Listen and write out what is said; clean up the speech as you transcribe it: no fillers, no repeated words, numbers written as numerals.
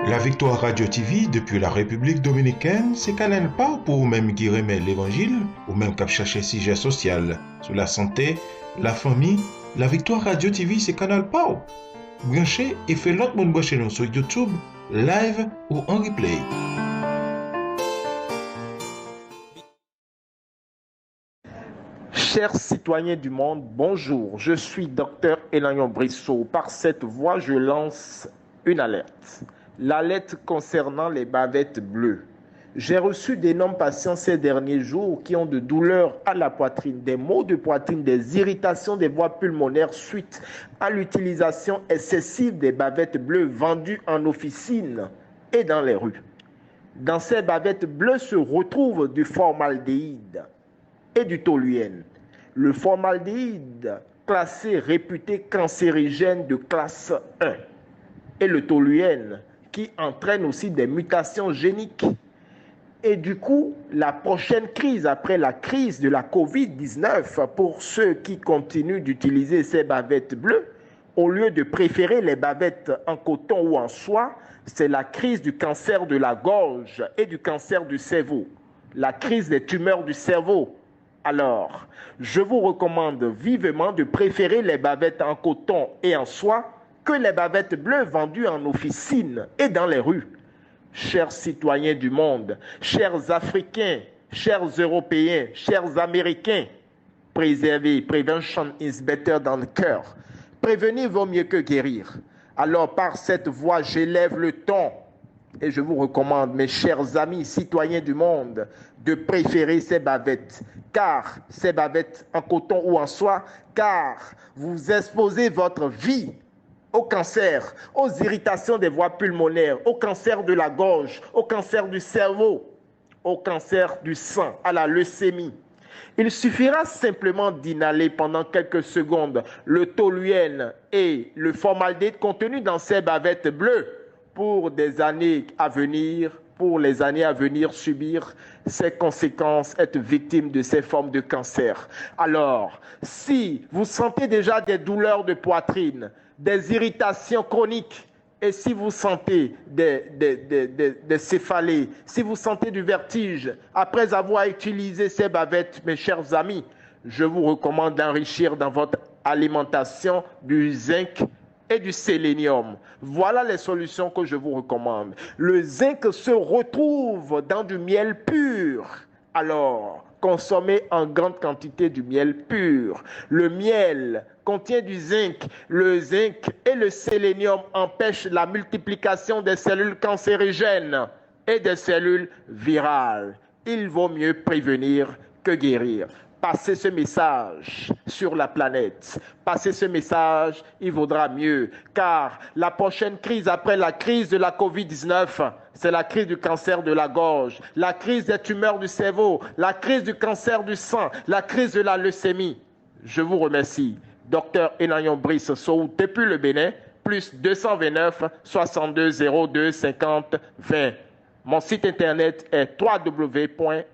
La Victoire Radio TV depuis la République Dominicaine, c'est Canal pas pour même qui remet l'évangile ou même qui cherche sujet social sur la santé, la famille. La Victoire Radio TV, c'est Canal pas. Branchez et fait l'autre monde brancher nous sur YouTube, live ou en replay. Chers citoyens du monde, bonjour. Je suis Dr Elayon Brissot. Par cette voie, je lance une alerte. L'alerte concernant les bavettes bleues. J'ai reçu d'énormes patients ces derniers jours qui ont de douleurs à la poitrine, des maux de poitrine, des irritations des voies pulmonaires suite à l'utilisation excessive des bavettes bleues vendues en officine et dans les rues. Dans ces bavettes bleues se retrouvent du formaldéhyde et du toluène. Le formaldéhyde, classé réputé cancérigène de classe 1, et le toluène, qui entraîne aussi des mutations géniques. Et du coup, la prochaine crise, après la crise de la Covid-19, pour ceux qui continuent d'utiliser ces bavettes bleues, au lieu de préférer les bavettes en coton ou en soie, c'est la crise du cancer de la gorge et du cancer du cerveau, la crise des tumeurs du cerveau. Alors, je vous recommande vivement de préférer les bavettes en coton et en soie que les bavettes bleues vendues en officine et dans les rues. Chers citoyens du monde, chers Africains, chers Européens, chers Américains, préservez, prevention is better than cure. Prévenir vaut mieux que guérir. Alors, par cette voie, j'élève le ton et je vous recommande, mes chers amis citoyens du monde, de préférer ces bavettes, car ces bavettes en coton ou en soie, car vous exposez votre vie au cancer, aux irritations des voies pulmonaires, au cancer de la gorge, au cancer du cerveau, au cancer du sang, à la leucémie. Il suffira simplement d'inhaler pendant quelques secondes le toluène et le formaldéhyde contenu dans ces bavettes bleues pour des années à venir, subir ces conséquences, être victime de ces formes de cancer. Alors, si vous sentez déjà des douleurs de poitrine, des irritations chroniques, et si vous sentez des céphalées, si vous sentez du vertige, après avoir utilisé ces bavettes, mes chers amis, je vous recommande d'enrichir dans votre alimentation du zinc et du sélénium. Voilà les solutions que je vous recommande. Le zinc se retrouve dans du miel pur. Alors, consommez en grande quantité du miel pur. Le miel contient du zinc. Le zinc et le sélénium empêchent la multiplication des cellules cancérigènes et des cellules virales. Il vaut mieux prévenir que guérir. Passez ce message sur la planète. Passez ce message, il vaudra mieux. Car la prochaine crise après la crise de la Covid-19, c'est la crise du cancer de la gorge, la crise des tumeurs du cerveau, la crise du cancer du sang, la crise de la leucémie. Je vous remercie. Dr Elayon Brissot, depuis le Bénin, plus 229 62 02 50 20. Mon site internet est www.mph.bj.